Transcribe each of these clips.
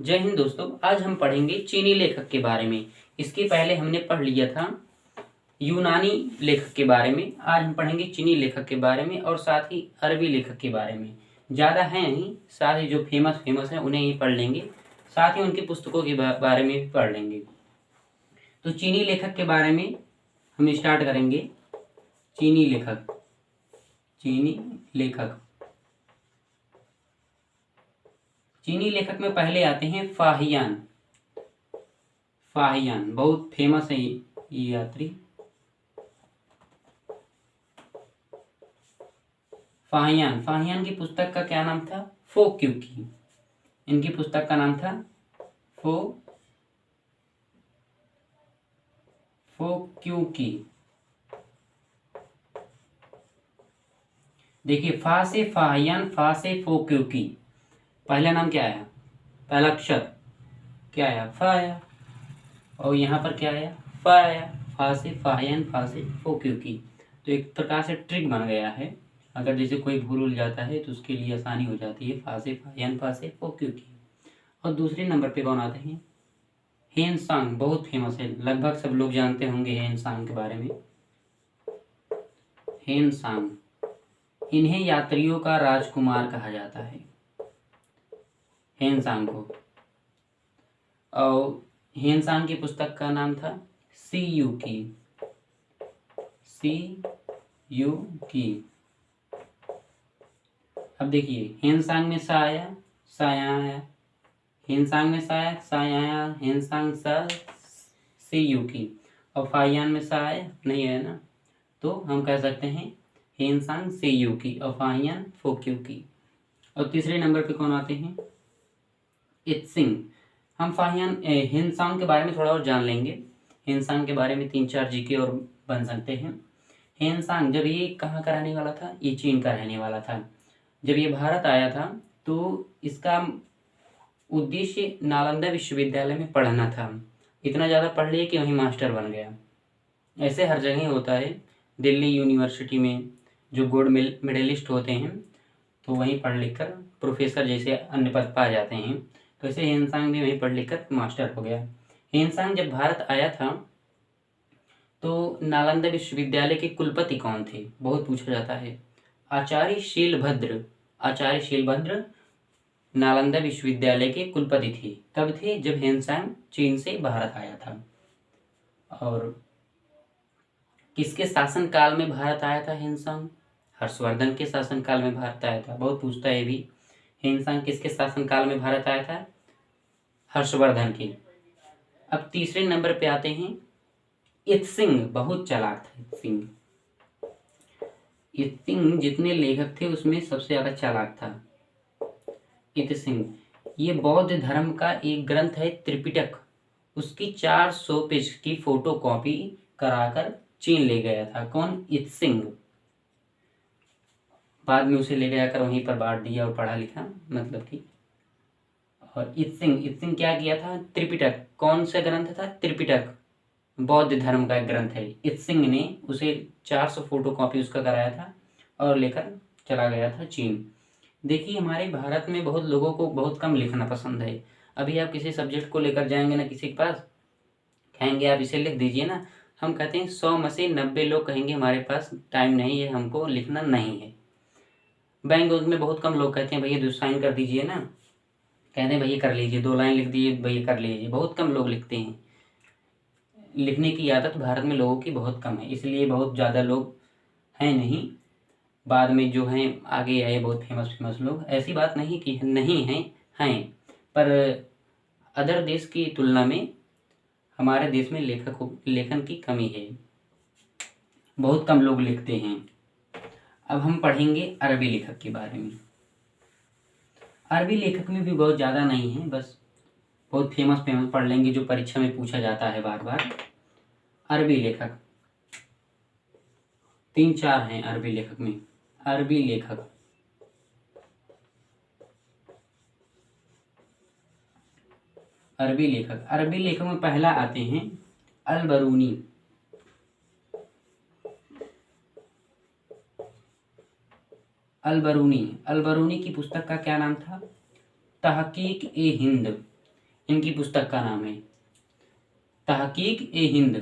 जय हिंद दोस्तों। आज हम पढ़ेंगे चीनी लेखक के बारे में। इसके पहले हमने पढ़ लिया था यूनानी लेखक के बारे में। आज हम पढ़ेंगे चीनी लेखक के बारे में और साथ ही अरबी लेखक के बारे में। ज़्यादा हैं ही, साथ ही जो फेमस हैं उन्हें ही पढ़ लेंगे, साथ ही उनकी पुस्तकों के बारे में भी पढ़ लेंगे। तो चीनी लेखक के बारे में हम स्टार्ट करेंगे। चीनी लेखक चीनी लेखक में पहले आते हैं फाहियान। बहुत फेमस है ये यात्री। फाहियान की पुस्तक का क्या नाम था? फोक्यूकी। इनकी पुस्तक का नाम था फोक्यूकी। देखिए, फा से फाहियान, फा से फोक्यूकी। पहला नाम क्या आया? पहला अक्षर क्या आया? फा आया। और यहाँ पर क्या आया? फा आया। फा से फाहियान, फा से फोक्यूकी। तो एक प्रकार से ट्रिक बन गया है। अगर जैसे कोई भूल जाता है तो उसके लिए आसानी हो जाती है। फा से फाहियान, फा से फोक्यूकी। और दूसरे नंबर पे कौन आते हैं? हेनसांग। बहुत फेमस है, लगभग सब लोग जानते होंगे हेनसांग के बारे में। हेनसांग, इन्हें यात्रियों का राजकुमार कहा जाता है, हेनसांग को। और हेनसांग की पुस्तक का नाम था सीयूकी। अब देखिए, हेनसांग में सा आया, साया आया। हेनसांग में सा आया, साया आया। हेनसांग सा, सीयूकी। और फाहियान में सा आया नहीं है ना, तो हम कह सकते हैं हेनसांग सीयूकी और फाहियान फोक्यूकी। और तीसरे नंबर पे कौन आते हैं? इत्सिंग। हम हेनसांग के बारे में थोड़ा और जान लेंगे। हेनसांग के बारे में 3-4 जीके और बन सकते हैं। हेनसांग जब ये कहाँ का रहने वाला था? ये चीन का रहने वाला था। जब ये भारत आया था तो इसका उद्देश्य नालंदा विश्वविद्यालय में पढ़ना था। इतना ज़्यादा पढ़ लिया कि वहीं मास्टर बन गया। ऐसे हर जगह होता है। दिल्ली यूनिवर्सिटी में जो गोल्ड मेडलिस्ट होते हैं तो वहीं पढ़ लिख कर प्रोफेसर जैसे अन्य पद पा जाते हैं। तो ऐसे हेनसांग भी वहीं पढ़ लिख कर मास्टर हो गया। हेनसांग जब भारत आया था तो नालंदा विश्वविद्यालय के कुलपति कौन थे? बहुत पूछा जाता है। आचार्य शीलभद्र नालंदा विश्वविद्यालय के कुलपति थे। कब थे? जब हेनसांग चीन से भारत आया था। और किसके शासन काल में भारत आया था हेनसांग? हर्षवर्धन के शासन काल में भारत आया था। बहुत पूछता है भी, हेनसांग किसके शासन काल में भारत आया था? हर्षवर्धन के। अब तीसरे नंबर पे आते हैं इत्सिंग। बहुत चालाक था इत्सिंग जितने लेखक थे उसमें सबसे ज्यादा चालाक था इत्सिंग। ये बौद्ध धर्म का एक ग्रंथ है त्रिपिटक, उसकी 400 पेज की फोटो कॉपी कराकर चीन ले गया था। कौन? इत्सिंग। बाद में उसे ले गया कर वहीं पर बांट दिया और पढ़ा लिखा, मतलब कि। और इत्सिंग क्या किया था? त्रिपिटक। कौन सा ग्रंथ था? त्रिपिटक, बौद्ध धर्म का एक ग्रंथ है। इत्सिंग ने उसे 400 फोटो कॉपी उसका कराया था और लेकर चला गया था चीन। देखिए, हमारे भारत में बहुत लोगों को बहुत कम लिखना पसंद है। अभी आप किसी सब्जेक्ट को लेकर जाएंगे ना किसी के पास, कहेंगे आप इसे लिख दीजिए ना। हम कहते हैं 100 में से 90 लोग कहेंगे हमारे पास टाइम नहीं है, हमको लिखना नहीं है। बैंक में बहुत कम लोग कहते हैं भैया साइन कर दीजिए ना, कहते हैं भैया कर लीजिए, 2 लाइन लिख दीजिए भैया कर लीजिए। बहुत कम लोग लिखते हैं। लिखने की आदत भारत में लोगों की बहुत कम है, इसलिए बहुत ज़्यादा लोग हैं नहीं। बाद में जो हैं आगे आए बहुत फेमस लोग। ऐसी बात नहीं कि नहीं हैं, पर अदर देश की तुलना में हमारे देश में लेखन की कमी है, बहुत कम लोग लिखते हैं। अब हम पढ़ेंगे अरबी लेखक के बारे में। अरबी लेखक में भी बहुत ज़्यादा नहीं है, बस बहुत फेमस पढ़ लेंगे जो परीक्षा में पूछा जाता है बार बार। अरबी लेखक 3-4 हैं अरबी लेखक में। अरबी लेखक में पहला आते हैं अल-बरूनी। अल बरूनी की पुस्तक का क्या नाम था? तहकीक ए हिंद। इनकी पुस्तक का नाम है तहकीक ए हिंद।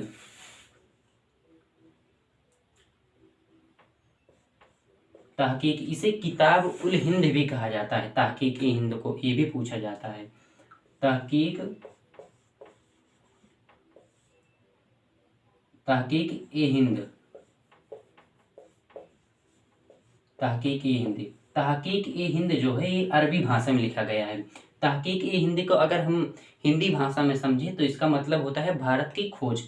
तहकीक, इसे किताब उल हिंद भी कहा जाता है। तहकीक ए हिंद को ये भी पूछा जाता है। तहकीक ए हिंद, तहकीक ए हिंद। तहकीक ए हिंद जो है ये अरबी भाषा में लिखा गया है। तहकीक ए हिंद को अगर हम हिंदी भाषा में समझें तो इसका मतलब होता है भारत की खोज।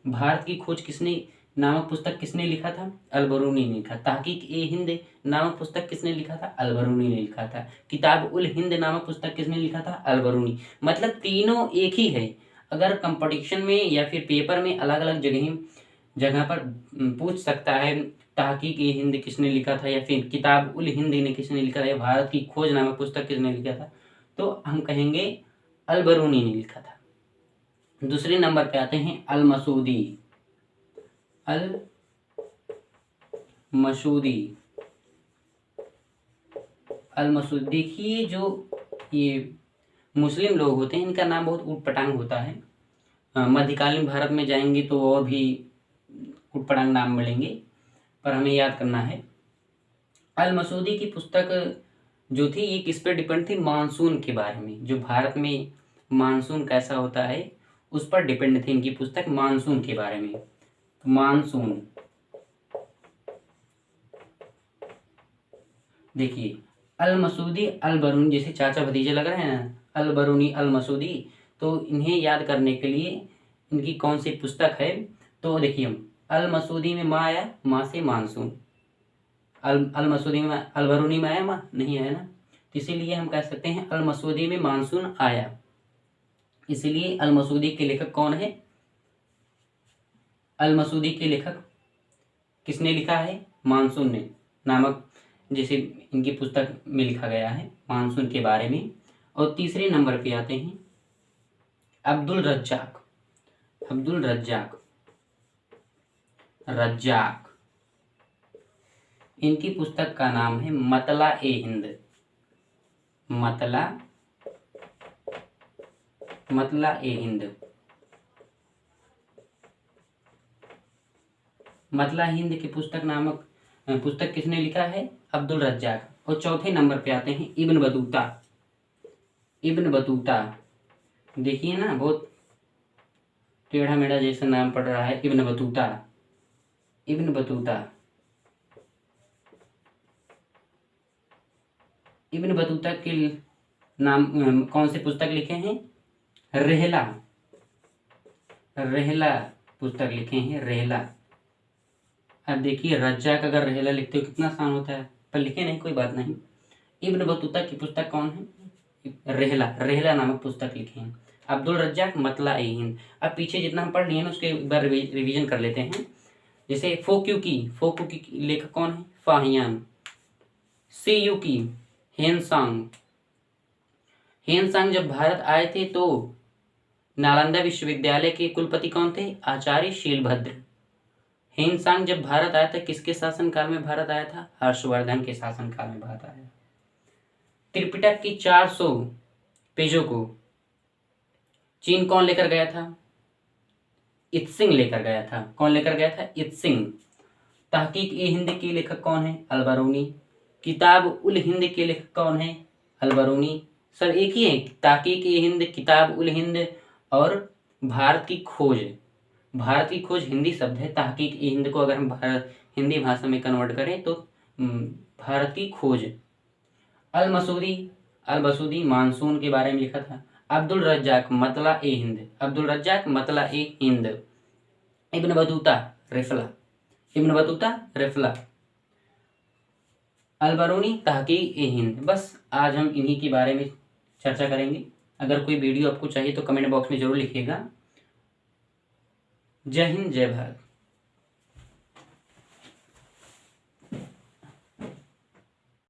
भारत की खोज किसने नामक पुस्तक किसने लिखा था? अलबरूनी ने लिखा। तहकीक ए हिंद नामक पुस्तक किसने लिखा था? अलबरूनी ने लिखा था। किताब उल हिंद नामक पुस्तक किसने लिखा था? अलबरूनी। मतलब तीनों एक ही है। अगर कंपटीशन में या फिर पेपर में अलग अलग जगह पर पूछ सकता है तहकीक ए हिंद किसने लिखा था, या फिर किताब उल हिंद ने किसने लिखा था, या भारत की खोज नामक पुस्तक किसने लिखा था, तो हम कहेंगे अलबरूनी ने लिखा था। दूसरे नंबर पे आते हैं अल मसूदी। अल मसूदी, अल मसूदी। देखिए जो ये मुस्लिम लोग होते हैं इनका नाम बहुत ऊटपटांग होता है। मध्यकालीन भारत में जाएंगे तो और भी ऊटपटांग नाम मिलेंगे, पर हमें याद करना है। अल मसूदी की पुस्तक जो थी ये किस पर डिपेंड थी? मानसून के बारे में। जो भारत में मानसून कैसा होता है उस पर डिपेंड थी इनकी पुस्तक, मानसून के बारे में। मानसून, देखिए अल मसूदी अल बरूनी, जैसे चाचा भतीजे लग रहे हैं ना, अल बरूनी अल मसूदी, तो इन्हें याद करने के लिए इनकी कौन सी पुस्तक है? तो देखिए अल मसूदी में माँ आया, माँ से मानसून। अल मसूदी में अल बरूनी में आया माँ? नहीं आया ना, तो इसीलिए हम कह सकते हैं अल मसूदी में मानसून आया। इसीलिए अल मसूदी के लेखक कौन है? अल मसूदी के लेखक किसने लिखा है? मानसून ने नामक, जैसे इनकी पुस्तक में लिखा गया है मानसून के बारे में। और तीसरे नंबर पे आते हैं अब्दुल रज्जाक। अब्दुल रज्जाक, रज्जाक, इनकी पुस्तक का नाम है मतला ए हिंद। मतला ए हिंद। मतला हिंद की पुस्तक किसने लिखा है? अब्दुल रज्जाक। और चौथे नंबर पे आते हैं इब्न बतूता। इब्न बतूता, देखिए ना बहुत टेढ़ा मेढ़ा जैसा नाम पड़ रहा है, Ibn Battuta. Ibn Battuta, Ibn Battuta के नाम कौन से पुस्तक लिखे हैं? रहला, रहला पुस्तक लिखे हैं, रहला। अब देखिए रज्जाक अगर रहला लिखते हो कितना आसान होता है, पर लिखे नहीं, कोई बात नहीं। इब्न बतूता की पुस्तक कौन है? रहला, रहला नामक पुस्तक लिखे हैं। अब्दुल रज्जाक मतला ए हिंद। अब पीछे जितना हम पढ़ लिए ना उसके एक बार रिवीजन कर लेते हैं। जैसे फोक्यू की लेखक कौन है? फाहियान। सीयू की हेनसांग। हेनसांग जब भारत आए थे तो नालंदा विश्वविद्यालय के कुलपति कौन थे? आचार्य शीलभद्र। हेनसांग जब भारत आया था किसके शासनकाल में भारत आया था? हर्षवर्धन के शासनकाल में भारत आया। त्रिपिटक की 400 पेजों को चीन कौन लेकर गया था? इत्सिंग लेकर गया था। कौन लेकर गया था? इत्सिंग। तहकीक ए हिंद के लेखक कौन है? अलबरूनी। किताब उल हिंद के लेखक कौन है? अलबरूनी। सर एक ही है, तहकीक ए हिंद, किताब उल हिंद और भारत की खोज। भारत की खोज हिंदी शब्द है, तहकीक ए हिंद को अगर हम हिंदी भाषा में कन्वर्ट करें तो भारत की खोज। अल मसूदी मानसून के बारे में लिखा था। अब्दुल रज्जाक मतला ए हिंद, अब्दुल रज्जाक मतला ए Hind. Ibn Battuta रिफला, Ibn Battuta रिफला। Al-Biruni तहकीक ए हिंद। बस आज हम इन्हीं के बारे में चर्चा करेंगे। अगर कोई वीडियो आपको चाहिए तो कमेंट बॉक्स में जरूर लिखिएगा। जय हिंद, जय भारत।